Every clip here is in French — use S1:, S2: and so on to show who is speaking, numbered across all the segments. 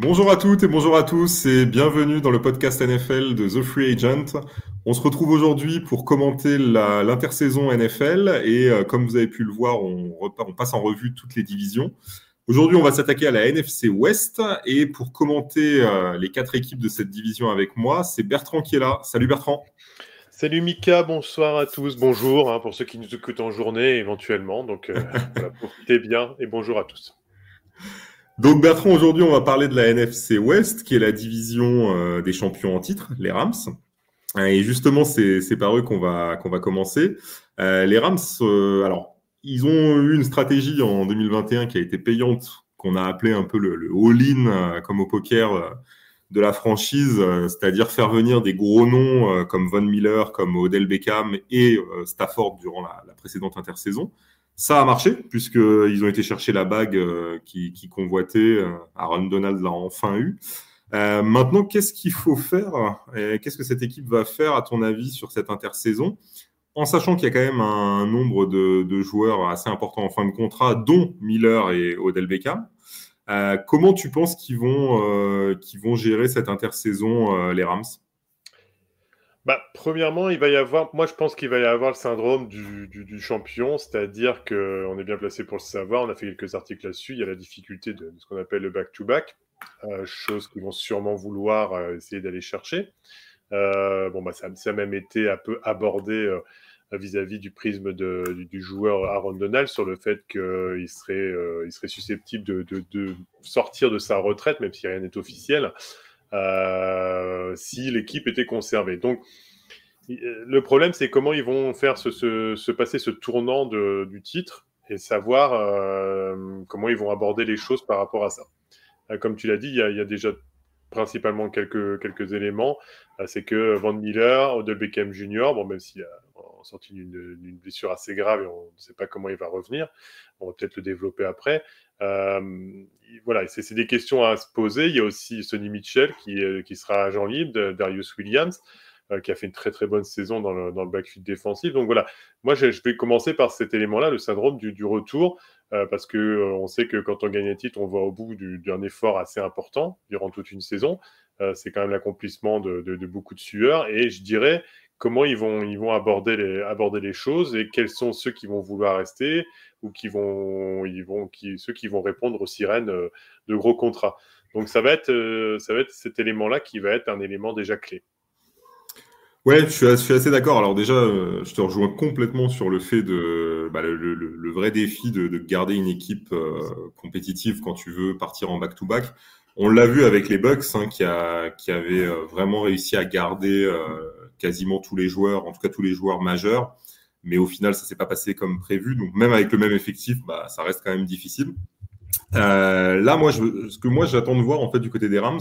S1: Bonjour à toutes et bonjour à tous et bienvenue dans le podcast NFL de The Free Agent. On se retrouve aujourd'hui pour commenter l'intersaison NFL et comme vous avez pu le voir, on passe en revue toutes les divisions. Aujourd'hui, on va s'attaquer à la NFC West et pour commenter les 4 équipes de cette division avec moi, c'est Bertrand qui est là. Salut Bertrand.
S2: Salut Mika, bonsoir à tous, bonjour pour ceux qui nous écoutent en journée éventuellement. Donc voilà, profitez bien et bonjour à tous.
S1: Donc Bertrand, aujourd'hui, on va parler de la NFC West, qui est la division des champions en titre, les Rams. Et justement, c'est par eux qu'on va commencer. Les Rams, alors, ils ont eu une stratégie en 2021 qui a été payante, qu'on a appelé un peu le all-in, comme au poker, de la franchise, c'est-à-dire faire venir des gros noms comme Von Miller, comme Odell Beckham et Stafford durant la précédente intersaison. Ça a marché, puisqu'ils ont été chercher la bague qui convoitait. Aaron Donald l'a enfin eu. Maintenant, qu'est-ce qu'il faut faire et qu'est-ce que cette équipe va faire, à ton avis, sur cette intersaison, en sachant qu'il y a quand même un nombre de joueurs assez important en fin de contrat, dont Miller et Odell Beckham. Comment tu penses qu'ils vont gérer cette intersaison, les Rams ?
S2: Premièrement, il va y avoir, moi je pense qu'il va y avoir le syndrome du champion, c'est-à-dire qu'on est bien placé pour le savoir, on a fait quelques articles là-dessus, il y a la difficulté de ce qu'on appelle le back-to-back, chose qu'ils vont sûrement vouloir essayer d'aller chercher. Ça a même été un peu abordé vis-à-vis du prisme du joueur Aaron Donald sur le fait qu'il serait susceptible de sortir de sa retraite, même si rien n'est officiel. Si l'équipe était conservée. Donc, le problème, c'est comment ils vont faire se passer ce tournant du titre et savoir comment ils vont aborder les choses par rapport à ça. Comme tu l'as dit, il y a déjà principalement quelques éléments. C'est que Von Miller, Odell Beckham Jr., même s'il a sorti d'une blessure assez grave et on ne sait pas comment il va revenir, on va peut-être le développer après. Voilà, c'est des questions à se poser. Il y a aussi Sonny Mitchell qui sera agent libre, Darius Williams, qui a fait une très très bonne saison dans le backfield défensif. Donc voilà, moi je vais commencer par cet élément-là, le syndrome du retour, parce que on sait que quand on gagne un titre, on va au bout d'un effort assez important durant toute une saison. C'est quand même l'accomplissement de beaucoup de sueur, et je dirais comment ils vont aborder les choses et quels sont ceux qui vont vouloir rester ou ceux qui vont répondre aux sirènes de gros contrats. Donc ça va être cet élément-là qui va être un élément déjà clé.
S1: Ouais, je suis assez d'accord. Alors déjà, je te rejoins complètement sur le fait le vrai défi de garder une équipe compétitive quand tu veux partir en back-to-back. On l'a vu avec les Bucks, qui avaient vraiment réussi à garder quasiment tous les joueurs, en tout cas tous les joueurs majeurs. Mais au final, ça s'est pas passé comme prévu. Donc même avec le même effectif, ça reste quand même difficile. Là, ce que moi j'attends de voir en fait du côté des Rams,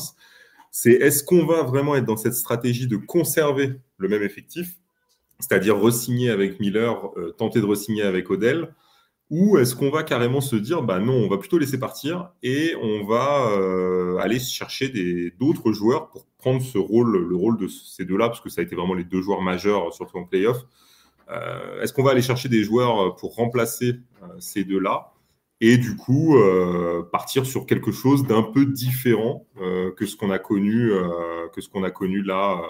S1: c'est est-ce qu'on va vraiment être dans cette stratégie de conserver le même effectif, c'est-à-dire re-signer avec Miller, tenter de re-signer avec Odell, ou est-ce qu'on va carrément se dire, non, on va plutôt laisser partir et on va aller chercher d'autres joueurs pour prendre le rôle de ces deux-là, parce que ça a été vraiment les deux joueurs majeurs, surtout en playoff. Est-ce qu'on va aller chercher des joueurs pour remplacer ces deux-là et du coup partir sur quelque chose d'un peu différent que ce qu'on a connu là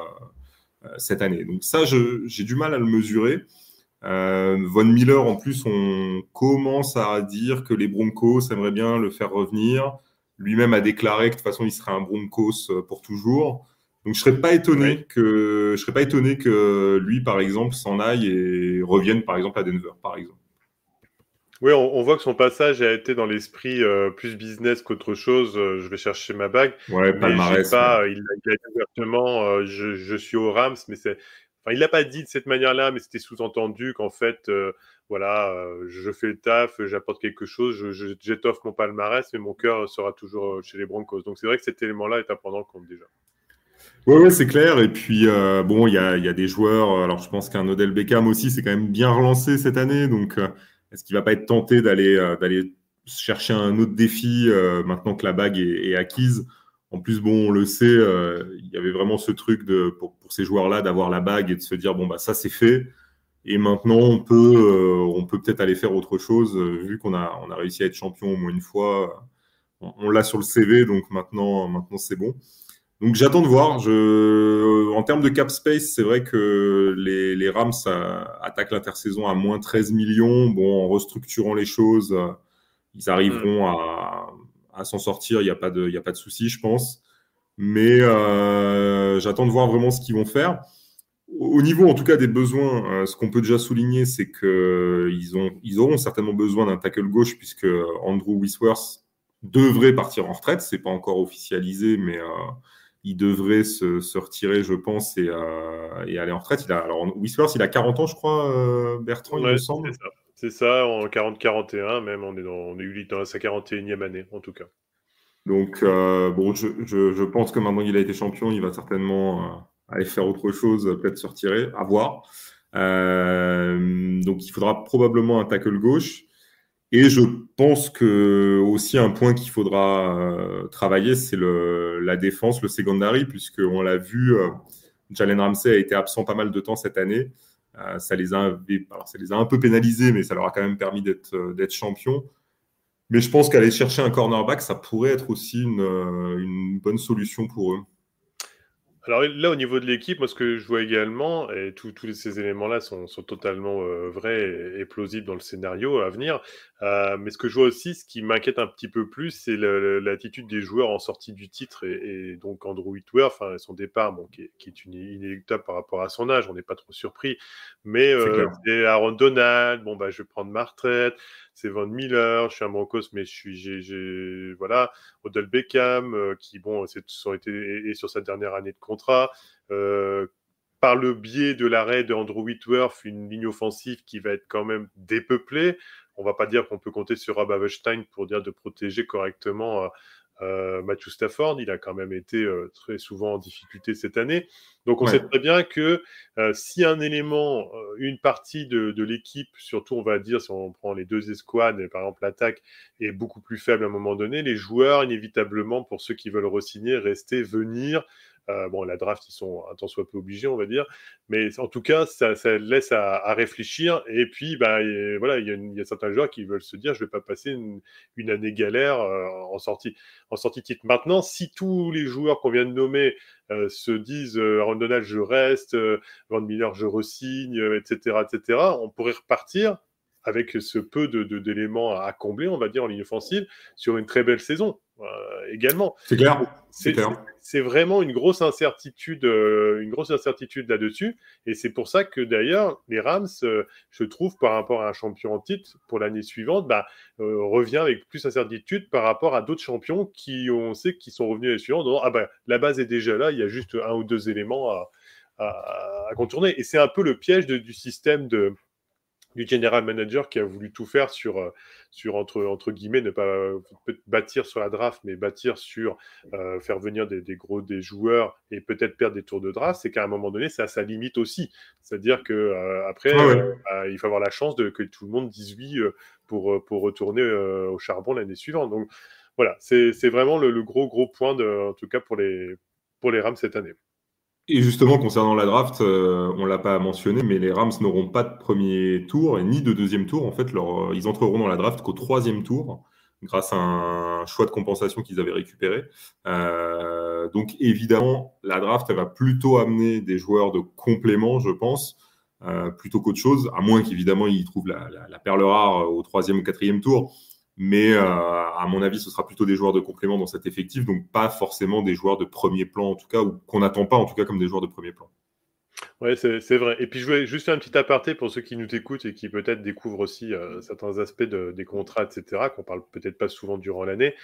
S1: cette année. Donc ça, j'ai du mal à le mesurer. Von Miller, en plus, on commence à dire que les Broncos aimeraient bien le faire revenir. Lui-même a déclaré que de toute façon, il serait un Broncos pour toujours. Donc je serais pas étonné que lui, par exemple, s'en aille et revienne, par exemple, à Denver, par exemple.
S2: Oui, on voit que son passage a été dans l'esprit plus business qu'autre chose. Je vais chercher ma bague,
S1: Ouais,
S2: mais j'ai
S1: palmarès, ouais.
S2: pas. Il a dit ouvertement, je suis au Rams, mais il l'a pas dit de cette manière-là, mais c'était sous-entendu qu'en fait, je fais le taf, j'apporte quelque chose, j'étoffe mon palmarès, mais mon cœur sera toujours chez les Broncos. Donc c'est vrai que cet élément-là est à prendre en compte déjà.
S1: Ouais, c'est clair. Et puis, il y a des joueurs. Alors, je pense qu'un Odell Beckham aussi, c'est quand même bien relancé cette année. Donc, est-ce qu'il va pas être tenté d'aller chercher un autre défi maintenant que la bague est acquise? En plus, on le sait, il y avait vraiment ce truc pour ces joueurs-là d'avoir la bague et de se dire, ça, c'est fait. Et maintenant, on peut peut-être aller faire autre chose, vu qu'on a réussi à être champion au moins une fois. on l'a sur le CV, donc maintenant c'est bon. Donc j'attends de voir. En termes de cap space, c'est vrai que les Rams attaquent l'intersaison à moins 13 millions. Bon, en restructurant les choses, ils arriveront à s'en sortir. Il n'y a pas de souci, je pense. Mais j'attends de voir vraiment ce qu'ils vont faire. Au niveau, en tout cas, des besoins, ce qu'on peut déjà souligner, c'est qu'ils auront certainement besoin d'un tackle gauche, puisque Andrew Whitworth devrait partir en retraite. C'est pas encore officialisé, mais il devrait se retirer, je pense, et aller en retraite. Alors, Whitworth, il a 40 ans, je crois, Bertrand, il me
S2: Ouais,
S1: semble.
S2: c'est ça. C'est ça, en 40-41, même, on est dans sa 41e année, en tout cas.
S1: Donc, bon, je pense que maintenant qu'il a été champion, il va certainement aller faire autre chose, peut-être se retirer, à voir. Donc, il faudra probablement un tackle gauche. Et je pense que aussi un point qu'il faudra travailler, c'est la défense, le secondary, puisqu'on l'a vu, Jalen Ramsey a été absent pas mal de temps cette année. Ça les a un peu pénalisés, mais ça leur a quand même permis d'être champions. Mais je pense qu'aller chercher un cornerback, ça pourrait être aussi une bonne solution pour eux.
S2: Alors là, au niveau de l'équipe, moi, ce que je vois également, et tous ces éléments-là sont totalement vrais et plausibles dans le scénario à venir, mais ce que je vois aussi, ce qui m'inquiète un petit peu plus, c'est l'attitude des joueurs en sortie du titre, et donc Andrew Whitworth, enfin, son départ, bon, qui est inéluctable par rapport à son âge, on n'est pas trop surpris, mais
S1: C'est clair.
S2: c'est Aaron Donald, bon, bah, je vais prendre ma retraite, c'est Von Miller, je suis un Broncos, mais voilà, Odell Beckham, qui, bon, est sur sa dernière année de contrat. Par le biais de l'arrêt de Andrew Whitworth, une ligne offensive qui va être quand même dépeuplée. On ne va pas dire qu'on peut compter sur Rob Havenstein pour dire de protéger correctement Matthew Stafford. Il a quand même été très souvent en difficulté cette année. Donc on sait très bien que si un élément, une partie de l'équipe, surtout on va dire si on prend les deux escouades, par exemple l'attaque est beaucoup plus faible à un moment donné, les joueurs inévitablement, pour ceux qui veulent re-signer, rester, venir. Bon, la draft, ils sont un tant soit peu obligés, on va dire. Mais en tout cas, ça laisse à réfléchir. Et puis, bah, voilà, il y a certains joueurs qui veulent se dire, je ne vais pas passer une année galère en sortie titre. Maintenant, si tous les joueurs qu'on vient de nommer se disent Aaron Donald, je reste, Van Miller, je re-signe, etc., on pourrait repartir avec ce peu d'éléments à combler, on va dire, en ligne offensive, sur une très belle saison également.
S1: C'est clair.
S2: C'est vraiment une grosse incertitude là-dessus. Et c'est pour ça que d'ailleurs, les Rams, je trouve, par rapport à un champion en titre pour l'année suivante, revient avec plus d'incertitude par rapport à d'autres champions qui, on sait, qui sont revenus l'année suivante. En disant, la base est déjà là, il y a juste un ou deux éléments à contourner. Et c'est un peu le piège du système du general manager qui a voulu tout faire sur entre guillemets, ne pas bâtir sur la draft, mais bâtir sur faire venir des joueurs et peut-être perdre des tours de draft, c'est qu'à un moment donné, c'est à sa limite aussi. C'est-à-dire que après, il faut avoir la chance que tout le monde dise oui pour retourner au charbon l'année suivante. Donc voilà, c'est vraiment le gros point, en tout cas pour les Rams cette année.
S1: Et justement, concernant la draft, on ne l'a pas mentionné, mais les Rams n'auront pas de premier tour et ni de deuxième tour. En fait, ils entreront dans la draft qu'au troisième tour, grâce à un choix de compensation qu'ils avaient récupéré. Donc, évidemment, la draft, elle va plutôt amener des joueurs de complément, je pense, plutôt qu'autre chose, à moins qu'évidemment, ils trouvent la perle rare au troisième ou quatrième tour. Mais à mon avis, ce sera plutôt des joueurs de complément dans cet effectif, donc pas forcément des joueurs de premier plan, en tout cas, ou qu'on n'attend pas, en tout cas, comme des joueurs de premier plan.
S2: Oui, c'est vrai. Et puis, je voulais juste faire un petit aparté pour ceux qui nous écoutent et qui peut-être découvrent aussi certains aspects des contrats, etc., qu'on parle peut-être pas souvent durant l'année.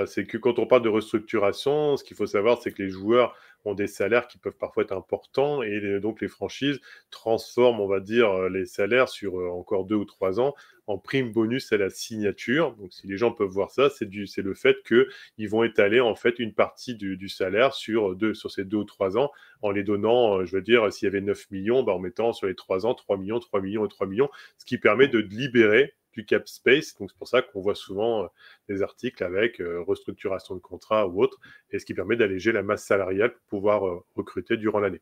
S2: C'est que quand on parle de restructuration, ce qu'il faut savoir, c'est que les joueurs ont des salaires qui peuvent parfois être importants et donc les franchises transforment, on va dire, les salaires sur encore 2 ou 3 ans en prime bonus à la signature. Donc, si les gens peuvent voir ça, c'est le fait qu'ils vont étaler en fait une partie du salaire sur ces 2 ou 3 ans en les donnant, je veux dire, s'il y avait 9 millions, en mettant sur les 3 ans 3 millions, 3 millions et 3 millions, ce qui permet de libérer du cap space. Donc, c'est pour ça qu'on voit souvent des articles avec restructuration de contrat ou autre, et ce qui permet d'alléger la masse salariale pour pouvoir recruter durant l'année.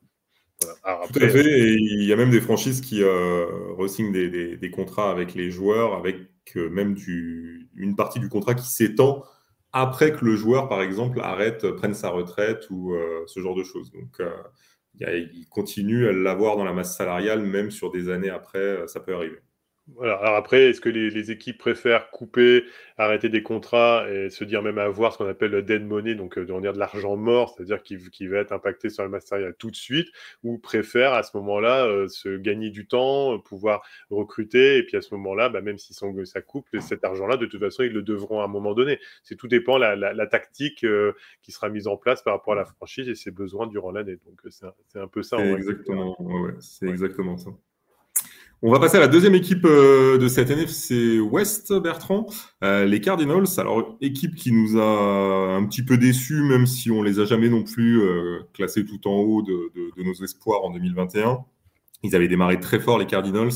S1: Voilà. Alors après, tout à fait, et il y a même des franchises qui re-signent des contrats avec les joueurs, avec même une partie du contrat qui s'étend après que le joueur, par exemple, prenne sa retraite ou ce genre de choses. Donc, il continue à l'avoir dans la masse salariale, même sur des années après, ça peut arriver.
S2: Voilà. Alors après, est-ce que les équipes préfèrent couper, arrêter des contrats et se dire même avoir ce qu'on appelle le dead money, donc on dire de l'argent mort, c'est-à-dire qui va être impacté sur le masse salarial tout de suite, ou préfèrent à ce moment-là se gagner du temps, pouvoir recruter, et puis à ce moment-là, bah, même si ça coupe, cet argent-là, de toute façon, ils le devront à un moment donné. C'est tout dépend la tactique qui sera mise en place par rapport à la franchise et ses besoins durant l'année. Donc c'est un peu ça
S1: C'est
S2: en règle générale.
S1: exactement, ouais, c'est
S2: Ouais.
S1: exactement ça. On va passer à la deuxième équipe de cette NFC West, Bertrand. Les Cardinals, alors équipe qui nous a un petit peu déçus, même si on les a jamais non plus classés tout en haut de nos espoirs en 2021. Ils avaient démarré très fort, les Cardinals.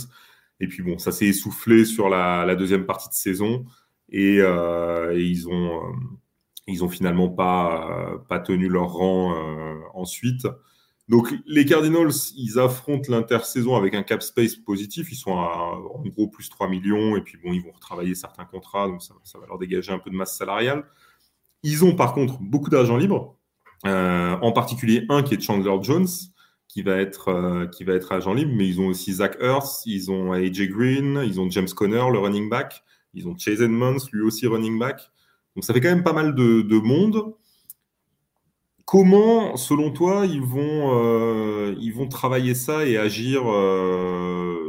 S1: Et puis bon, ça s'est essoufflé sur la deuxième partie de saison. Et ils ont finalement pas tenu leur rang ensuite. Donc, les Cardinals, ils affrontent l'intersaison avec un cap space positif. Ils sont en gros plus 3 millions. Et puis, bon, ils vont retravailler certains contrats. Donc, ça va leur dégager un peu de masse salariale. Ils ont par contre beaucoup d'argent libre. En particulier un qui est Chandler Jones, qui va être agent libre. Mais ils ont aussi Zach Ertz, ils ont AJ Green, ils ont James Conner, le running back. Ils ont Chase Edmonds, lui aussi running back. Donc, ça fait quand même pas mal de monde. Comment, selon toi, ils vont travailler ça et agir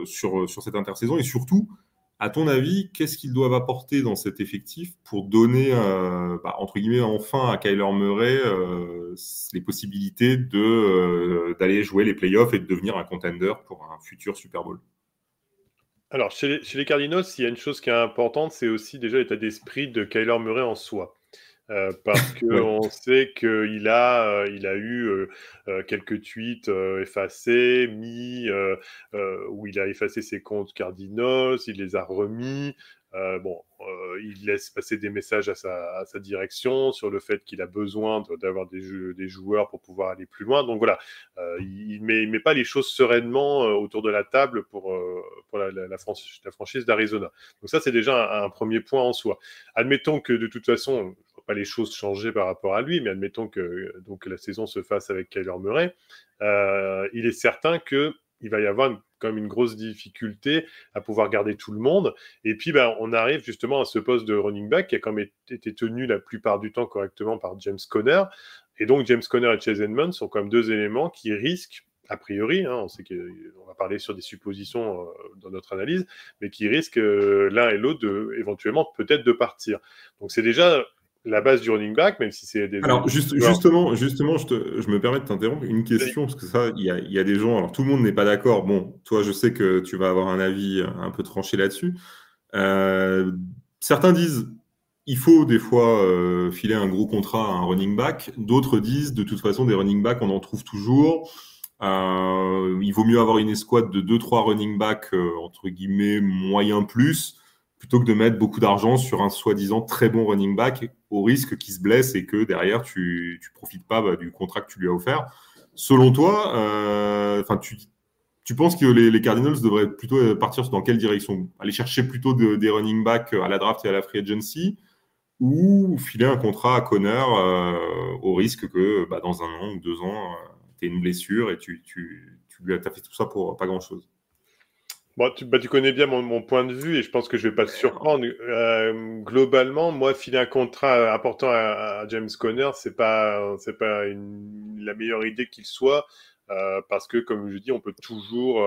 S1: sur cette intersaison? Et surtout, à ton avis, qu'est-ce qu'ils doivent apporter dans cet effectif pour donner, entre guillemets, enfin à Kyler Murray les possibilités d'aller jouer les playoffs et de devenir un contender pour un futur Super Bowl?
S2: Alors, chez les Cardinals, il y a une chose qui est importante, c'est aussi déjà l'état d'esprit de Kyler Murray en soi. Parce
S1: Ouais.
S2: qu'on sait il a eu quelques tweets effacés, où il a effacé ses comptes Cardinals, il les a remis. Il laisse passer des messages à sa direction sur le fait qu'il a besoin d'avoir des joueurs pour pouvoir aller plus loin. Donc voilà, il met pas les choses sereinement autour de la table pour la franchise d'Arizona. Donc ça, c'est déjà un premier point en soi. Admettons que de toute façon, pas les choses changer par rapport à lui, mais admettons que donc la saison se fasse avec Kyler Murray, il est certain que il va y avoir quand même une grosse difficulté à pouvoir garder tout le monde. Et puis, on arrive justement à ce poste de running back qui a quand même été tenu la plupart du temps correctement par James Conner. Et donc, James Conner et Chase Edmonds sont quand même deux éléments qui risquent, a priori, on sait qu'on va parler sur des suppositions dans notre analyse, mais qui risquent l'un et l'autre éventuellement peut-être de partir. Donc, c'est déjà la base du running back, même si c'est des
S1: Alors,
S2: joueurs.
S1: justement, je me permets de t'interrompre. Une question, parce que ça, il y a des gens, alors tout le monde n'est pas d'accord. Bon, toi, je sais que tu vas avoir un avis un peu tranché là-dessus. Euh, Certains disent, il faut des fois filer un gros contrat à un running back. D'autres disent, de toute façon, des running backs, on en trouve toujours. Il vaut mieux avoir une escouade de deux trois running backs, entre guillemets, moyen plus, plutôt que de mettre beaucoup d'argent sur un soi-disant très bon running back au risque qu'il se blesse et que derrière, tu profites pas du contrat que tu lui as offert. Selon toi, tu penses que les Cardinals devraient plutôt partir dans quelle direction? Aller chercher plutôt des running backs à la draft et à la free agency ou filer un contrat à Conner au risque que dans un an ou 2 ans, tu aies une blessure et tu lui as fait tout ça pour pas grand-chose.
S2: Bon, tu connais bien mon point de vue et je pense que je vais pas te surprendre. Globalement, moi, filer un contrat important à James Conner, c'est pas la meilleure idée qu'il soit, parce que, comme je dis, on peut toujours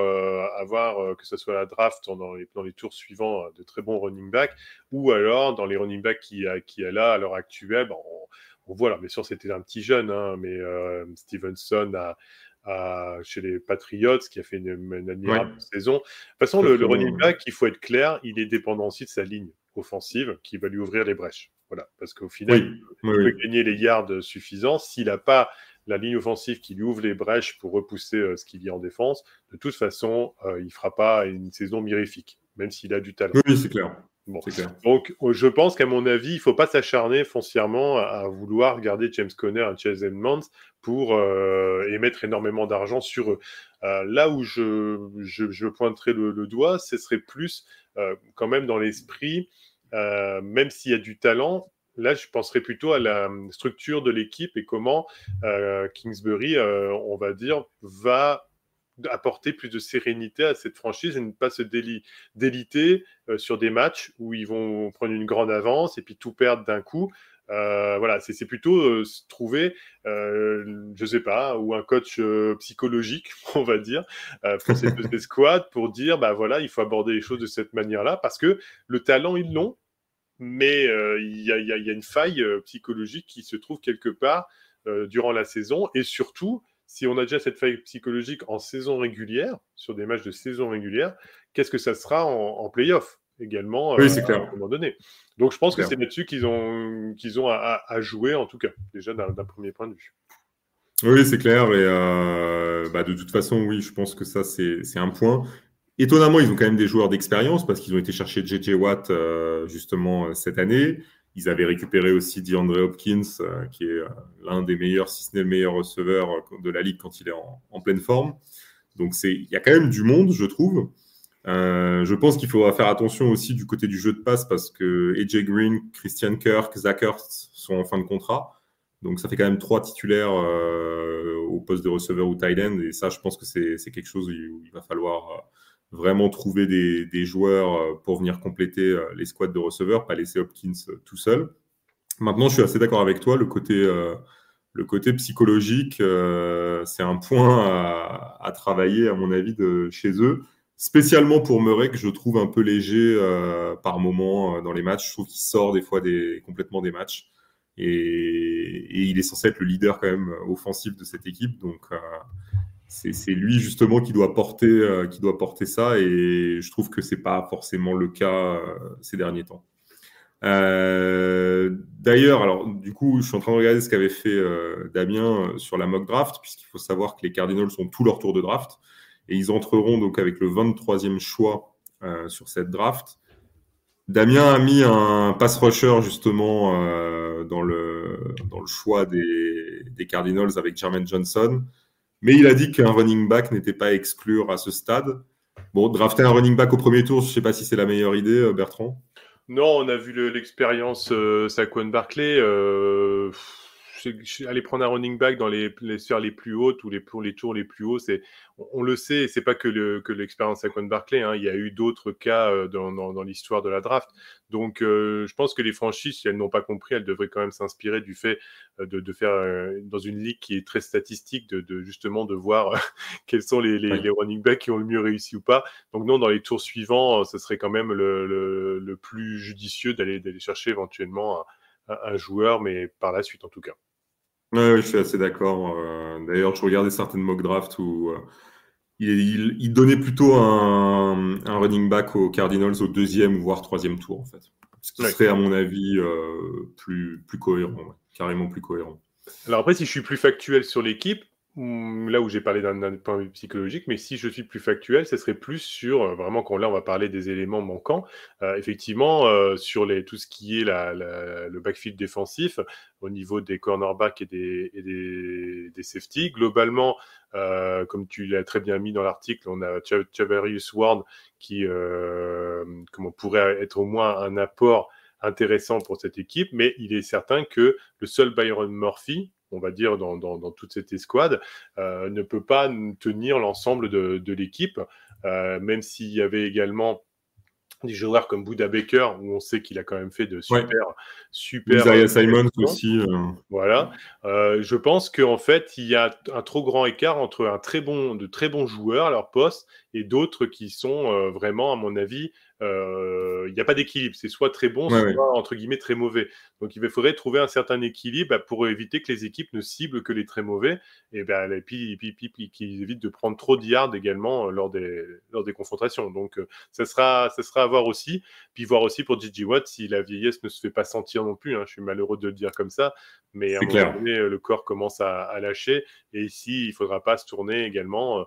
S2: avoir, que ce soit à la draft ou dans les tours suivants, de très bons running backs, ou alors dans les running backs qui est là à l'heure actuelle. On voit, alors bien sûr, c'était un petit jeune, hein, mais Stevenson chez les Patriots, qui a fait une
S1: Ouais,
S2: admirable saison. De toute façon,
S1: très
S2: le
S1: très
S2: running
S1: bon.
S2: back, il faut être clair, il est dépendant aussi de sa ligne offensive qui va lui ouvrir les brèches. Voilà, parce qu'au final,
S1: Oui, oui,
S2: il peut
S1: oui.
S2: gagner les yards suffisants. S'il n'a pas la ligne offensive qui lui ouvre les brèches pour repousser ce qu'il y a en défense, de toute façon, il ne fera pas une saison mirifique, même s'il a du talent.
S1: Oui, oui, c'est clair.
S2: Bon.
S1: C'est clair.
S2: Donc, je pense qu'à mon avis, il ne faut pas s'acharner foncièrement à vouloir garder James Conner et Chase Edmonds pour émettre énormément d'argent sur eux. Là où je pointerai le doigt, ce serait plus quand même dans l'esprit, même s'il y a du talent, Là, je penserais plutôt à la structure de l'équipe et comment Kingsbury, on va dire, va apporter plus de sérénité à cette franchise et ne pas se déliter sur des matchs où ils vont prendre une grande avance et puis tout perdre d'un coup. Voilà, c'est plutôt trouver, je sais pas, ou un coach psychologique, on va dire, pour cette escouade, pour dire, bah voilà, il faut aborder les choses de cette manière-là, parce que le talent, ils l'ont, mais il y a une faille psychologique qui se trouve quelque part durant la saison, et surtout, si on a déjà cette faille psychologique en saison régulière, sur des matchs de saison régulière, qu'est-ce que ça sera en play-off également
S1: Oui, c'est
S2: à
S1: clair.
S2: un moment donné. Donc je pense que
S1: Clair.
S2: c'est là-dessus qu'ils ont à jouer, en tout cas, déjà d'un premier point de vue.
S1: Oui, c'est clair. Et de toute façon, oui, je pense que ça, c'est un point. Étonnamment, ils ont quand même des joueurs d'expérience parce qu'ils ont été chercher J.J. Watt justement cette année. Ils avaient récupéré aussi DeAndre Hopkins, qui est l'un des meilleurs, si ce n'est le meilleur receveur de la ligue quand il est en pleine forme. Donc, il y a quand même du monde, je trouve. Je pense qu'il faudra faire attention aussi du côté du jeu de passe parce que AJ Green, Christian Kirk, Zach Ertz sont en fin de contrat. Donc, ça fait quand même 3 titulaires au poste de receveur ou tight end. Et ça, je pense que c'est quelque chose où il va falloir vraiment trouver des joueurs pour venir compléter les squads de receveurs, pas laisser Hopkins tout seul. Maintenant, je suis assez d'accord avec toi. Le côté psychologique, c'est un point à travailler, à mon avis, chez eux. Spécialement pour Murray, que je trouve un peu léger par moment dans les matchs. Je trouve qu'il sort des fois complètement des matchs. Et il est censé être le leader quand même offensif de cette équipe. Donc, c'est lui justement qui doit porter ça. Et je trouve que c'est pas forcément le cas ces derniers temps. D'ailleurs, alors du coup, je suis en train de regarder ce qu'avait fait Damien sur la mock draft, puisqu'il faut savoir que les Cardinals ont tout leur tour de draft. Et ils entreront donc avec le 23e choix sur cette draft. Damien a mis un pass rusher justement dans le choix des Cardinals avec Jermaine Johnson. Mais il a dit qu'un running back n'était pas à exclure à ce stade. Bon, drafter un running back au premier tour, je ne sais pas si c'est la meilleure idée, Bertrand.
S2: Non, on a vu l'expérience Saquon Barkley. Aller prendre un running back dans les sphères les plus hautes ou pour les tours les plus hauts, on le sait, c'est pas que l'expérience Saquon Barkley. Hein, il y a eu d'autres cas dans l'histoire de la draft. Donc, je pense que les franchises, si elles n'ont pas compris, elles devraient quand même s'inspirer du fait de faire dans une ligue qui est très statistique, justement de voir quels sont les running backs qui ont le mieux réussi ou pas. Donc non, dans les tours suivants, ce serait quand même le plus judicieux d'aller chercher éventuellement un joueur, mais par la suite en tout cas.
S1: Ouais, je suis assez d'accord. D'ailleurs, je regardais certaines mock drafts où il donnait plutôt un running back aux Cardinals au 2e voire 3e tour, en fait. Ce qui serait, à mon avis, plus cohérent, carrément plus cohérent.
S2: Alors après, si je suis plus factuel sur l'équipe, là où j'ai parlé d'un point de vue psychologique, mais si je suis plus factuel, ce serait plus sur, vraiment, quand là on va parler des éléments manquants, effectivement, sur tout ce qui est le backfield défensif, au niveau des cornerbacks et des safety. Globalement, comme tu l'as très bien mis dans l'article, on a Charvarius Ward qui pourrait être au moins un apport intéressant pour cette équipe, mais il est certain que le seul Byron Murphy, on va dire, dans toute cette escouade, ne peut pas tenir l'ensemble de l'équipe, même s'il y avait également des joueurs comme Buda Baker, où on sait qu'il a quand même fait de super...
S1: Isaiah Simons aussi.
S2: Voilà. Je pense qu'en fait, il y a un trop grand écart entre de très bons joueurs à leur poste et d'autres qui sont vraiment, à mon avis, il n'y a pas d'équilibre. C'est soit très bon, soit entre guillemets très mauvais. Donc il faudrait trouver un certain équilibre pour éviter que les équipes ne ciblent que les très mauvais et puis qu'ils évitent de prendre trop de yards également lors des confrontations. Donc ça sera à voir aussi. Puis voir aussi pour J.J. Watt si la vieillesse ne se fait pas sentir non plus. Hein. Je suis malheureux de le dire comme ça, mais à un moment donné, le corps commence à lâcher. Et ici, il ne faudra pas se tourner également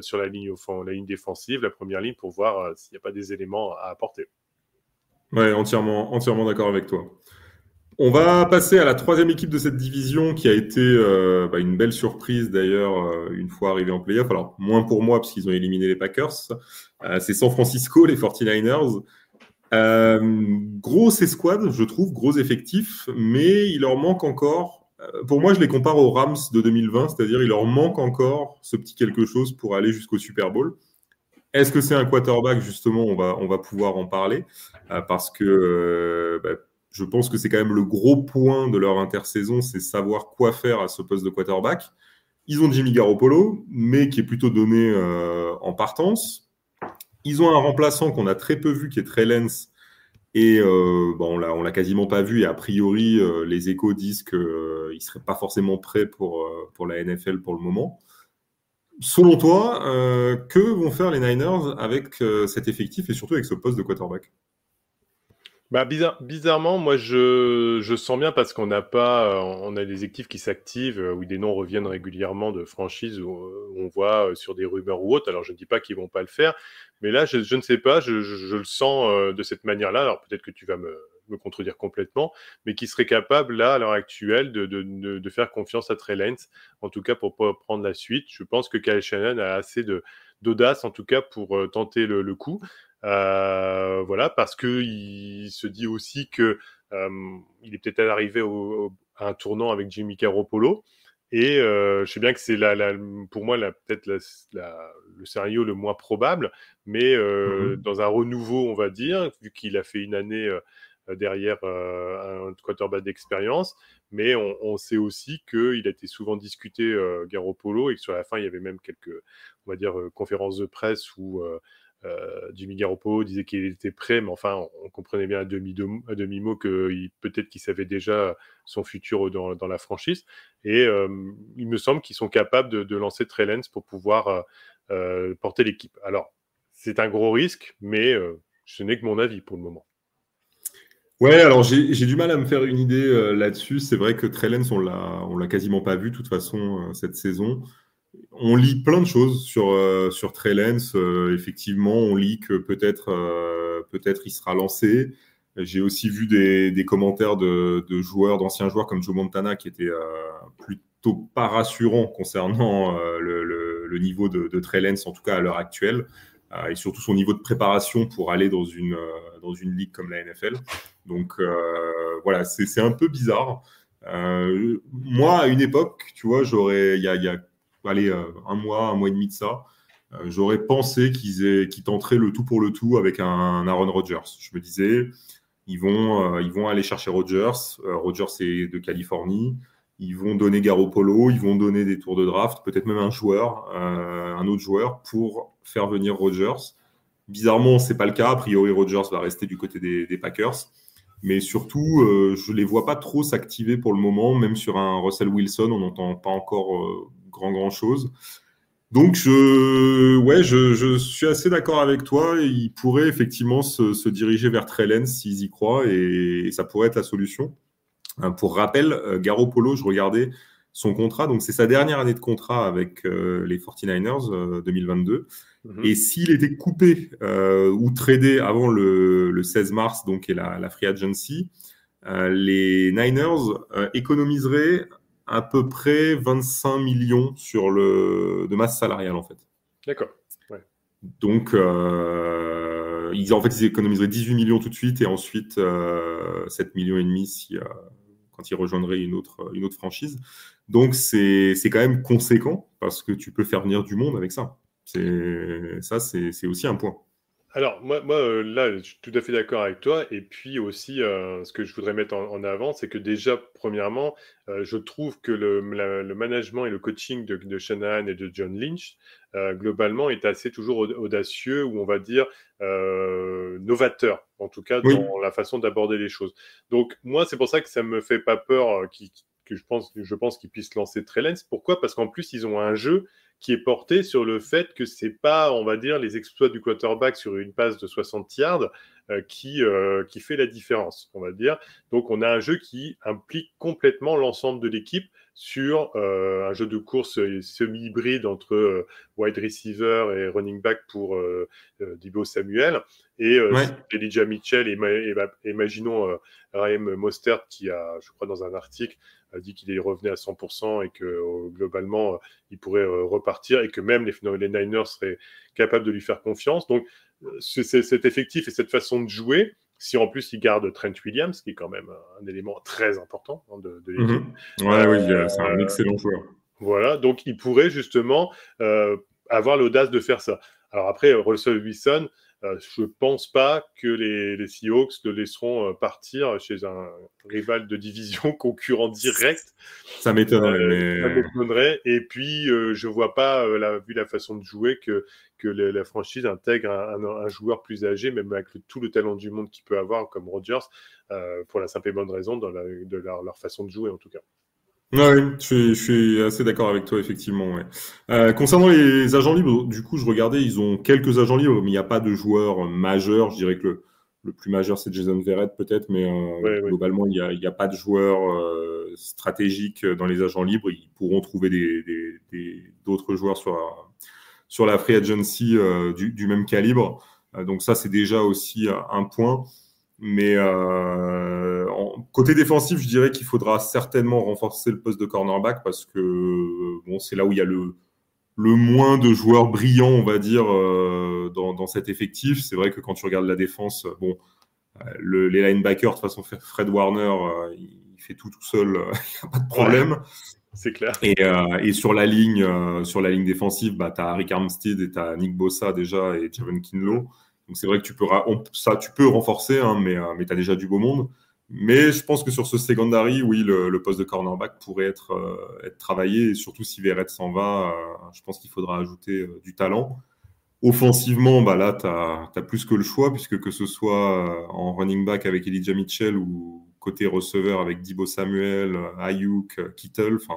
S2: sur la ligne défensive, la première ligne, pour voir s'il n'y a pas des éléments à apporter.
S1: Ouais, entièrement d'accord avec toi. On va passer à la 3e équipe de cette division qui a été une belle surprise d'ailleurs une fois arrivé en play-off. Alors, moins pour moi parce qu'ils ont éliminé les Packers. C'est San Francisco, les 49ers. Grosse escouade, je trouve, gros effectif, mais il leur manque encore. Pour moi, je les compare aux Rams de 2020, c'est-à-dire il leur manque encore ce petit quelque chose pour aller jusqu'au Super Bowl. Est-ce que c'est un quarterback, justement, on va pouvoir en parler, parce que je pense que c'est quand même le gros point de leur intersaison, c'est savoir quoi faire à ce poste de quarterback. Ils ont Jimmy Garoppolo, mais qui est plutôt donné en partance. Ils ont un remplaçant qu'on a très peu vu, qui est Trey Lance, et on l'a quasiment pas vu. Et a priori, les échos disent qu'il ne serait pas forcément prêt pour la NFL pour le moment. Selon toi, que vont faire les Niners avec cet effectif et surtout avec ce poste de quarterback?
S2: Bah, bizarrement, moi je sens bien parce qu'on n'a pas, on a des actifs qui s'activent, où des noms reviennent régulièrement de franchises où on voit sur des rumeurs ou autres. Alors je ne dis pas qu'ils vont pas le faire, mais là je ne sais pas, je le sens de cette manière-là. Alors peut-être que tu vas me contredire complètement, mais qui serait capable là à l'heure actuelle de faire confiance à Trey Lance, en tout cas pour pas prendre la suite. Je pense que Kyle Shanahan a assez d'audace en tout cas pour tenter le coup. Voilà, parce que il se dit aussi que il est peut-être arrivé à un tournant avec Jimmy Garoppolo. Et je sais bien que c'est pour moi peut-être le scénario le moins probable, mais dans un renouveau, on va dire, vu qu'il a fait une année derrière un quarterback d'expérience, mais on sait aussi qu'il a été souvent discuté Garoppolo et que sur la fin, il y avait même quelques, on va dire, conférences de presse où Jimmy Garoppolo disait qu'il était prêt, mais enfin, on comprenait bien à demi-mot que peut-être qu'il savait déjà son futur dans la franchise. Et il me semble qu'ils sont capables de lancer Trey Lance pour pouvoir porter l'équipe. Alors, c'est un gros risque, mais ce n'est que mon avis pour le moment.
S1: Ouais, alors j'ai du mal à me faire une idée là-dessus. C'est vrai que Trey Lance, on l'a quasiment pas vu de toute façon cette saison. On lit plein de choses sur Trey Lance. Effectivement, on lit que peut-être il sera lancé. J'ai aussi vu des commentaires de joueurs, d'anciens joueurs comme Joe Montana qui étaient plutôt pas rassurants concernant le niveau de Trey Lance, en tout cas à l'heure actuelle, et surtout son niveau de préparation pour aller dans une ligue comme la NFL. Donc voilà, c'est un peu bizarre. Moi, à une époque, tu vois, il y a allez, un mois et demi de ça, j'aurais pensé qu'ils tenteraient le tout pour le tout avec un Aaron Rodgers. Je me disais, ils vont aller chercher Rodgers. Rodgers, c'est de Californie. Ils vont donner Garoppolo, ils vont donner des tours de draft, peut-être même un autre joueur pour faire venir Rodgers. Bizarrement, c'est pas le cas. A priori, Rodgers va rester du côté des Packers. Mais surtout, je les vois pas trop s'activer pour le moment. Même sur un Russell Wilson, on n'entend pas encore grand chose. Donc, je suis assez d'accord avec toi. Il pourrait effectivement se diriger vers Trey Lance s'ils y croient et ça pourrait être la solution. Pour rappel, Garoppolo, je regardais son contrat. Donc, c'est sa dernière année de contrat avec les 49ers 2022. Et s'il était coupé ou tradé avant le 16 mars, donc et la free agency, les Niners économiseraient à peu près 25 millions de masse salariale en fait.
S2: D'accord. Ouais.
S1: Donc, ils économiseraient 18 millions tout de suite et ensuite 7 millions et demi quand ils rejoindraient une autre franchise. Donc, c'est quand même conséquent parce que tu peux faire venir du monde avec ça. C'est aussi un point.
S2: Alors, là, je suis tout à fait d'accord avec toi. Et puis aussi, ce que je voudrais mettre en avant, c'est que déjà, premièrement, je trouve que le management et le coaching de Shanahan et de John Lynch, globalement, est assez toujours audacieux, ou on va dire novateur, en tout cas
S1: Oui,
S2: dans la façon d'aborder les choses. Donc, moi, c'est pour ça que ça me fait pas peur que je pense qu'ils puissent lancer Trey Lance. Pourquoi? Parce qu'en plus, ils ont un jeu qui est porté sur le fait que c'est pas, on va dire, les exploits du quarterback sur une passe de 60 yards qui fait la différence, on va dire. Donc, on a un jeu qui implique complètement l'ensemble de l'équipe sur un jeu de course semi-hybride entre wide receiver et running back pour Deebo Samuel et
S1: ouais.
S2: Elijah Mitchell et imaginons Raheem Mostert qui a, je crois, dans un article, a dit qu'il revenait à 100% et que globalement, il pourrait repartir et que même les Niners seraient capables de lui faire confiance. Donc, cet effectif et cette façon de jouer, si en plus il garde Trent Williams, qui est quand même un élément très important de l'équipe.
S1: Oui, c'est un excellent joueur.
S2: Voilà, donc il pourrait justement avoir l'audace de faire ça. Alors après, Russell Wilson, je pense pas que les Seahawks le laisseront partir chez un rival de division concurrent direct.
S1: Ça m'étonnerait.
S2: Ça m'étonnerait. Et puis, je vois pas, vu la façon de jouer, que la franchise intègre un joueur plus âgé, même avec tout le talent du monde qu'il peut avoir, comme Rodgers, pour la simple et bonne raison de leur façon de jouer, en tout cas.
S1: Oui, je suis assez d'accord avec toi, effectivement. Ouais. Concernant les agents libres, du coup, je regardais, ils ont quelques agents libres, mais il n'y a pas de joueurs majeurs. Je dirais que le plus majeur, c'est Jason Verrett, peut-être, mais globalement, il y a pas de joueurs stratégiques dans les agents libres. Ils pourront trouver d'autres joueurs sur la free agency du même calibre. Donc ça, c'est déjà aussi un point. Mais côté défensif, je dirais qu'il faudra certainement renforcer le poste de cornerback parce que c'est là où il y a le moins de joueurs brillants, on va dire, dans cet effectif. C'est vrai que quand tu regardes la défense, les linebackers, de toute façon, Fred Warner, il fait tout seul, il n'y a pas de problème.
S2: Ouais, c'est clair.
S1: Et sur la ligne défensive, tu as Arik Armstead et tu as Nick Bosa déjà et Javon Kinlaw. Donc c'est vrai que tu peux renforcer, hein, mais tu as déjà du beau monde. Mais je pense que sur ce secondary, oui, le poste de cornerback pourrait être travaillé. Et surtout si Verrett s'en va, je pense qu'il faudra ajouter du talent. Offensivement, là, tu as plus que le choix, puisque que ce soit en running back avec Elijah Mitchell ou côté receveur avec Deebo Samuel, Ayuk, Kittle, tu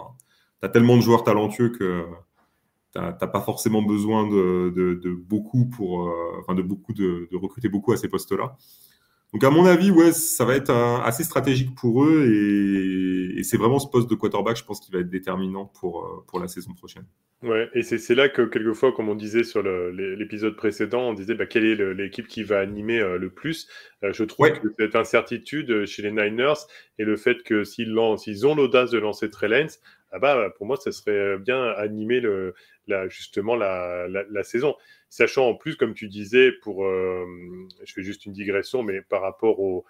S1: as tellement de joueurs talentueux que t'as pas forcément besoin de beaucoup de recruter beaucoup à ces postes-là. Donc à mon avis, ouais, ça va être assez stratégique pour eux et c'est vraiment ce poste de quarterback, je pense, qui va être déterminant pour la saison prochaine.
S2: Ouais, et c'est là que quelquefois, comme on disait sur l'épisode précédent, on disait quelle est l'équipe qui va animer le plus. Je trouve que cette incertitude chez les Niners et le fait que s'ils ont l'audace de lancer Trey Lance, pour moi, ça serait bien animer justement la saison. Sachant en plus, comme tu disais, je fais juste une digression, mais par rapport au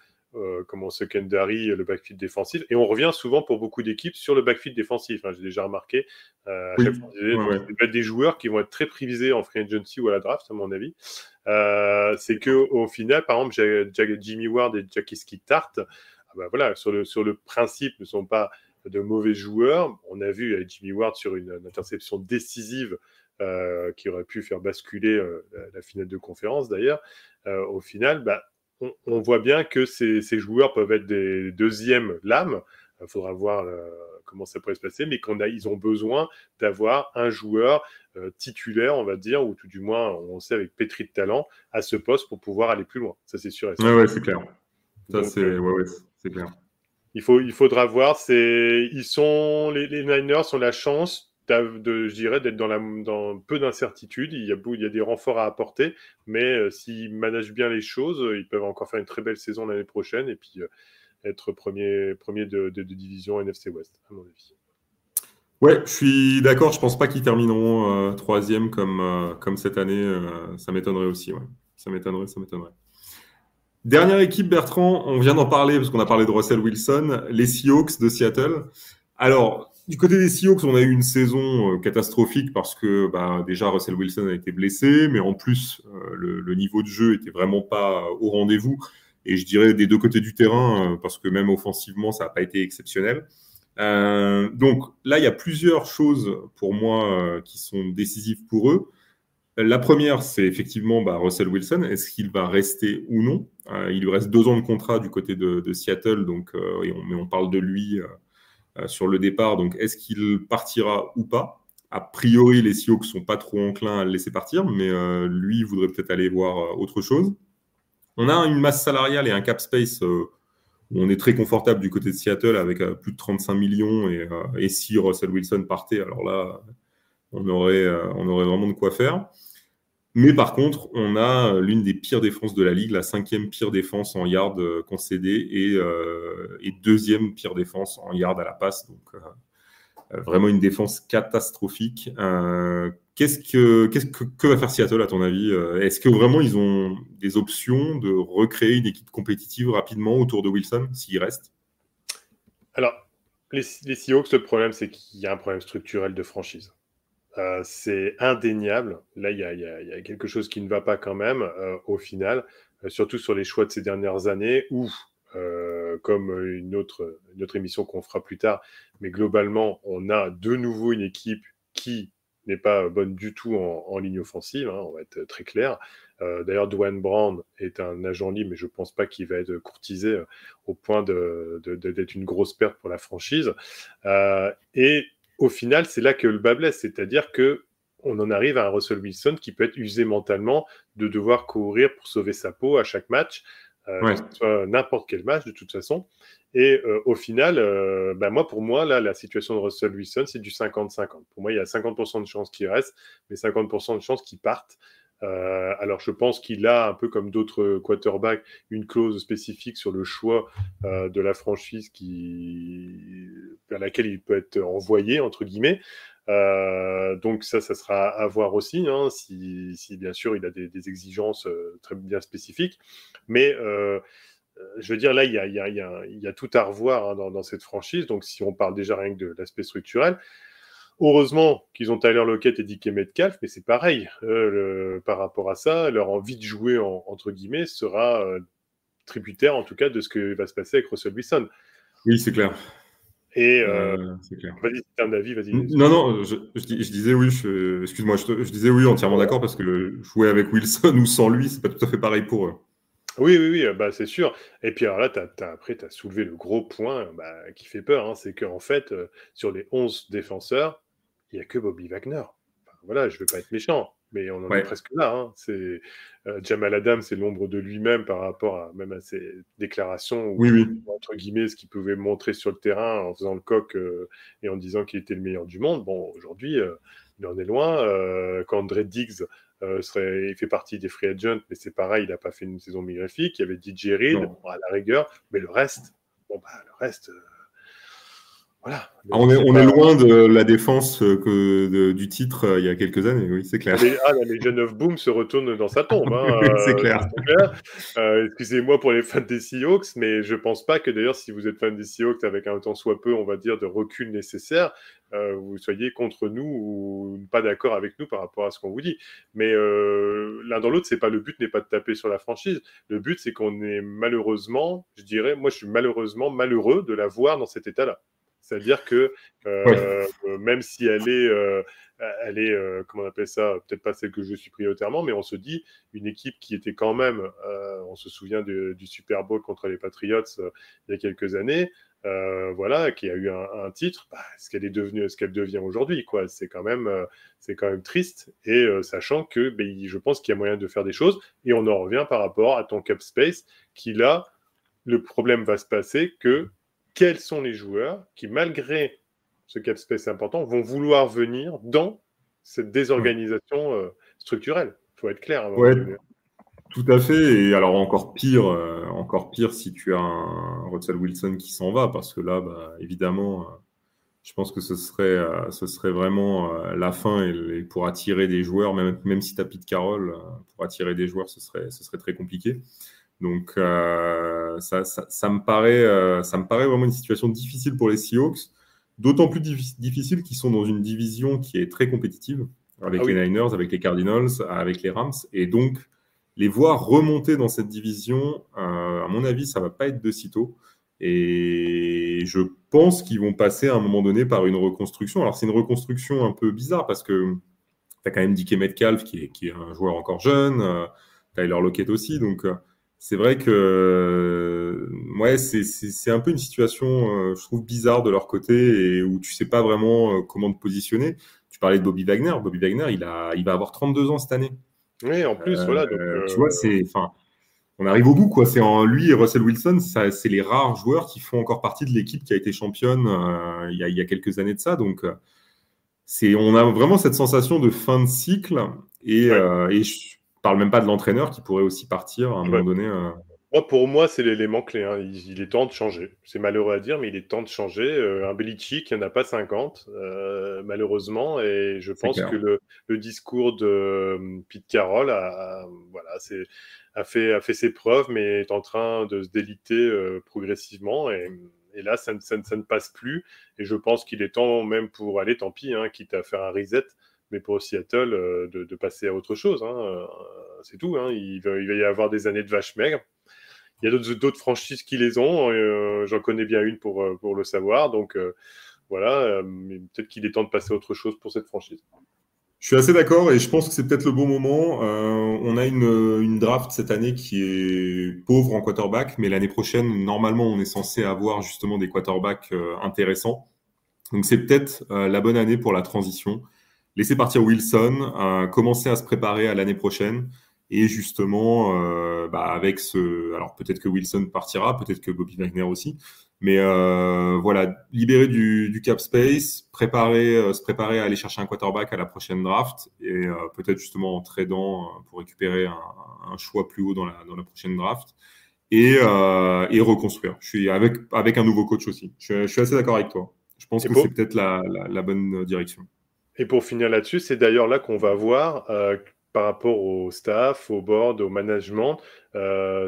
S2: secondary, le backfield défensif, et on revient souvent pour beaucoup d'équipes sur le backfield défensif. J'ai déjà remarqué à chaque fois, c'est des joueurs qui vont être très prisés en free agency ou à la draft, à mon avis. C'est que au final, par exemple, Jimmy Ward et Jaquiski Tartt, sur le principe, ne sont pas de mauvais joueurs. On a vu Jimmy Ward sur une interception décisive qui aurait pu faire basculer la finale de conférence, d'ailleurs. Au final, on voit bien que ces joueurs peuvent être des deuxièmes lames. Il faudra voir comment ça pourrait se passer, mais ils ont besoin d'avoir un joueur titulaire, on va dire, ou tout du moins, on sait, avec pétri de talent, à ce poste pour pouvoir aller plus loin. Ça, c'est sûr et certain.
S1: Ouais, c'est clair. Ça, c'est clair.
S2: Il faudra voir. Les Niners ont la chance je dirais, d'être dans peu d'incertitudes. Il y a des renforts à apporter, mais s'ils managent bien les choses, ils peuvent encore faire une très belle saison l'année prochaine et puis être premier de division NFC West, à mon avis.
S1: Ouais, je suis d'accord. Je pense pas qu'ils termineront troisième comme cette année. Ça m'étonnerait aussi. Ouais. Ça m'étonnerait. Dernière équipe, Bertrand, on vient d'en parler parce qu'on a parlé de Russell Wilson, les Seahawks de Seattle. Alors, du côté des Seahawks, on a eu une saison catastrophique parce que déjà Russell Wilson a été blessé, mais en plus, le niveau de jeu était vraiment pas au rendez-vous. Et je dirais des deux côtés du terrain, parce que même offensivement, ça n'a pas été exceptionnel. Donc là, il y a plusieurs choses pour moi qui sont décisives pour eux. La première, c'est effectivement Russell Wilson. Est-ce qu'il va rester ou non? Il lui reste 2 ans de contrat du côté de Seattle, donc, mais on parle de lui sur le départ. Donc, est-ce qu'il partira ou pas? A priori, les Seahawks ne sont pas trop enclins à le laisser partir, mais lui, il voudrait peut-être aller voir autre chose. On a une masse salariale et un cap space où on est très confortable du côté de Seattle avec plus de 35 millions. Et si Russell Wilson partait, alors là, on aurait vraiment de quoi faire. Mais par contre, on a l'une des pires défenses de la ligue, la 5e pire défense en yards concédés et 2e pire défense en yards à la passe. Donc, Vraiment une défense catastrophique. Que va faire Seattle à ton avis? Est-ce que vraiment ils ont des options de recréer une équipe compétitive rapidement autour de Wilson s'il reste?
S2: Alors, les Seahawks, le problème, c'est qu'il y a un problème structurel de franchise. C'est indéniable. Là, il y a quelque chose qui ne va pas quand même, au final, surtout sur les choix de ces dernières années, où, comme une autre émission qu'on fera plus tard, mais globalement, on a de nouveau une équipe qui n'est pas bonne du tout en ligne offensive, hein, on va être très clair. D'ailleurs, Dwayne Brown est un agent libre, mais je ne pense pas qu'il va être courtisé au point d'être une grosse perte pour la franchise. Et au final, c'est là que le bas blesse, c'est-à-dire que on en arrive à un Russell Wilson qui peut être usé mentalement de devoir courir pour sauver sa peau à chaque match, que ce soit n'importe quel match de toute façon. Et au final, pour moi, là, la situation de Russell Wilson, c'est du 50-50. Pour moi, il y a 50% de chances qu'il reste, mais 50% de chances qu'il parte. Alors, je pense qu'il a, un peu comme d'autres quarterbacks, une clause spécifique sur le choix de la franchise vers laquelle il peut être envoyé, entre guillemets. Donc ça sera à voir aussi, hein, si bien sûr il a des exigences très bien spécifiques. Mais je veux dire, là, il y a tout à revoir, hein, dans cette franchise. Donc si on parle déjà rien que de l'aspect structurel, heureusement qu'ils ont Tyler Lockett et DK Metcalf, mais c'est pareil. Par rapport à ça, leur envie de jouer, entre guillemets, sera tributaire, en tout cas, de ce que va se passer avec Russell Wilson.
S1: Oui, c'est clair.
S2: Et
S1: c'est clair.
S2: Vas-y, si t'as un avis, vas-y.
S1: Non, je disais oui, excuse-moi, je disais oui, entièrement d'accord, parce que jouer avec Wilson ou sans lui, c'est pas tout à fait pareil pour eux.
S2: Oui, c'est sûr. Et puis alors là, après, tu as soulevé le gros point qui fait peur, hein, c'est qu'en fait, sur les 11 défenseurs, il n'y a que Bobby Wagner. Enfin, voilà, je ne veux pas être méchant, mais on en est presque là. Hein. C'est Jamal Adams, c'est l'ombre de lui-même par rapport même à ses déclarations, ou entre guillemets, ce qu'il pouvait montrer sur le terrain en faisant le coq et en disant qu'il était le meilleur du monde. Bon, aujourd'hui, il en est loin. Quand André Diggs il fait partie des free agents, mais c'est pareil, il n'a pas fait une saison magnifique. Il y avait DJ Reed, à la rigueur, mais le reste, voilà.
S1: On est loin de la défense du titre il y a quelques années, oui, c'est clair.
S2: Les John of Boom se retournent dans sa tombe. Hein,
S1: c'est clair.
S2: Excusez-moi pour les fans des Seahawks, mais je pense pas que d'ailleurs, si vous êtes fan des Seahawks avec un tant soit peu, on va dire, de recul nécessaire, vous soyez contre nous ou pas d'accord avec nous par rapport à ce qu'on vous dit. Mais l'un dans l'autre, le but n'est pas de taper sur la franchise. Le but, c'est qu'on est malheureusement, moi je suis malheureusement malheureux de la voir dans cet état-là. C'est-à-dire que même si elle est, comment on appelle ça, peut-être pas celle que je suis prioritairement, mais on se dit, une équipe qui était quand même, on se souvient du Super Bowl contre les Patriots il y a quelques années, qui a eu un titre, ce qu'elle devient aujourd'hui, quoi. C'est quand même triste, et sachant que je pense qu'il y a moyen de faire des choses, et on en revient par rapport à ton cap space, qui là, le problème va se passer que quels sont les joueurs qui, malgré ce cap space important, vont vouloir venir dans cette désorganisation structurelle. Il faut être clair.
S1: Tout à fait. Et alors encore pire si tu as un Russell Wilson qui s'en va, parce que là, évidemment, je pense que ce serait vraiment la fin. Et pour attirer des joueurs, même si tu as Pete Carroll, pour attirer des joueurs, ce serait très compliqué. Donc, ça me paraît vraiment une situation difficile pour les Seahawks, d'autant plus difficile qu'ils sont dans une division qui est très compétitive, avec les Niners, avec les Cardinals, avec les Rams. Et donc, les voir remonter dans cette division, à mon avis, ça ne va pas être de sitôt. Et je pense qu'ils vont passer à un moment donné par une reconstruction. Alors, c'est une reconstruction un peu bizarre parce que tu as quand même DK Metcalf qui est un joueur encore jeune, Tyler Lockett aussi. Donc, c'est vrai que c'est un peu une situation, je trouve, bizarre de leur côté, et où tu ne sais pas vraiment comment te positionner. Tu parlais de Bobby Wagner. Bobby Wagner, il va avoir 32 ans cette année.
S2: Oui, en plus, voilà. Donc,
S1: tu vois, on arrive au bout, quoi. Lui et Russell Wilson, c'est les rares joueurs qui font encore partie de l'équipe qui a été championne il y a quelques années de ça. Donc, on a vraiment cette sensation de fin de cycle, et je parle même pas de l'entraîneur qui pourrait aussi partir à un moment donné.
S2: Pour moi, c'est l'élément clé. Hein. Il est temps de changer. C'est malheureux à dire, mais il est temps de changer. Un Belichick, il n'y en a pas 50, malheureusement. Et je pense que le discours de Pete Carroll a fait ses preuves, mais est en train de se déliter progressivement. Et là, ça ne passe plus. Et je pense qu'il est temps même pour aller, tant pis, hein, quitte à faire un reset, mais pour Seattle, de passer à autre chose. Hein. C'est tout. Hein. Il va y avoir des années de vaches maigres. Il y a d'autres franchises qui les ont. J'en connais bien une pour le savoir. Donc, voilà. Mais peut-être qu'il est temps de passer à autre chose pour cette franchise.
S1: Je suis assez d'accord et je pense que c'est peut-être le bon moment. On a une draft cette année qui est pauvre en quarterback, mais l'année prochaine, normalement, on est censé avoir justement des quarterbacks intéressants. Donc, c'est peut-être la bonne année pour la transition. Laisser partir Wilson, commencer à se préparer à l'année prochaine. Et justement, avec alors peut-être que Wilson partira, peut-être que Bobby Wagner aussi, mais voilà, libérer du cap space, se préparer à aller chercher un quarterback à la prochaine draft et peut-être justement en tradant pour récupérer un choix plus haut dans la prochaine draft et reconstruire. Je suis avec un nouveau coach aussi. Je suis assez d'accord avec toi. Je pense que c'est peut-être la bonne direction.
S2: Et pour finir là-dessus, c'est d'ailleurs là qu'on va voir par rapport au staff, au board, au management,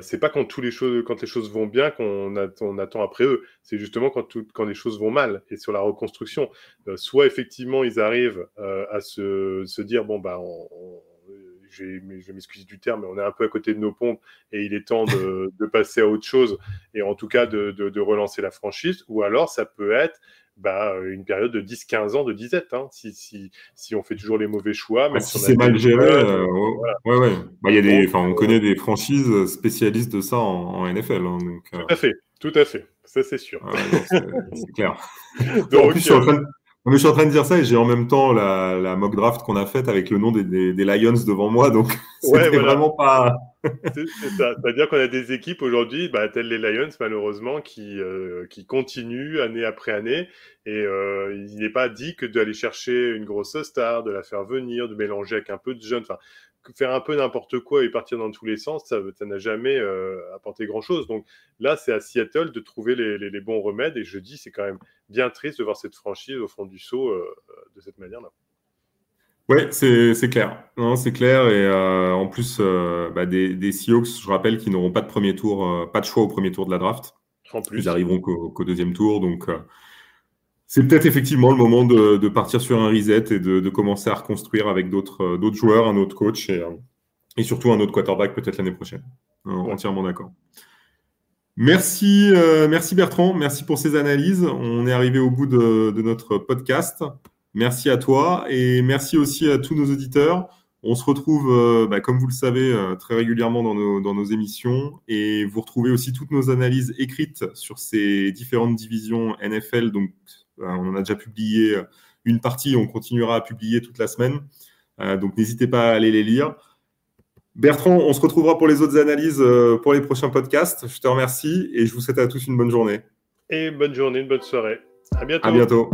S2: c'est pas quand les choses vont bien qu'on attend après eux. C'est justement quand les choses vont mal et sur la reconstruction. Soit effectivement ils arrivent à se dire bon bah je vais m'excuser du terme, mais on est un peu à côté de nos pompes et il est temps de passer à autre chose et en tout cas de relancer la franchise. Ou alors ça peut être une période de 10-15 ans de disette, hein, si on fait toujours les mauvais choix. Même
S1: si c'est mal géré, voilà. Ouais. On connaît des franchises spécialistes de ça en NFL. Hein, donc,
S2: tout à fait, ça c'est sûr.
S1: C'est clair. Donc, en plus, je suis en train de dire ça et j'ai en même temps la mock draft qu'on a faite avec le nom des Lions devant moi, donc c'était vraiment pas...
S2: C'est ça. C'est-à-dire qu'on a des équipes aujourd'hui, telles les Lions, malheureusement, qui continuent année après année. Et il n'est pas dit que d'aller chercher une grosse star, de la faire venir, de mélanger avec un peu de jeunes, enfin, faire un peu n'importe quoi et partir dans tous les sens, ça n'a jamais apporté grand-chose. Donc là, c'est à Seattle de trouver les bons remèdes. Et je dis, c'est quand même bien triste de voir cette franchise au fond du seau de cette manière-là.
S1: Oui, c'est clair. Non, c'est clair. Et en plus, des Seahawks, je rappelle qu'ils n'auront pas de premier tour, pas de choix au premier tour de la draft.
S2: En plus.
S1: Ils arriveront qu'au deuxième tour. Donc, c'est peut-être effectivement le moment de partir sur un reset et de commencer à reconstruire avec d'autres joueurs, un autre coach et surtout un autre quarterback peut-être l'année prochaine. Entièrement d'accord. Merci Bertrand. Merci pour ces analyses. On est arrivé au bout de notre podcast. Merci à toi et merci aussi à tous nos auditeurs. On se retrouve, comme vous le savez, très régulièrement dans nos émissions et vous retrouvez aussi toutes nos analyses écrites sur ces différentes divisions NFL. Donc, on en a déjà publié une partie, on continuera à publier toute la semaine. Donc, n'hésitez pas à aller les lire. Bertrand, on se retrouvera pour les autres analyses pour les prochains podcasts. Je te remercie et je vous souhaite à tous une bonne journée.
S2: Et bonne journée, une bonne soirée. À bientôt.
S1: À bientôt.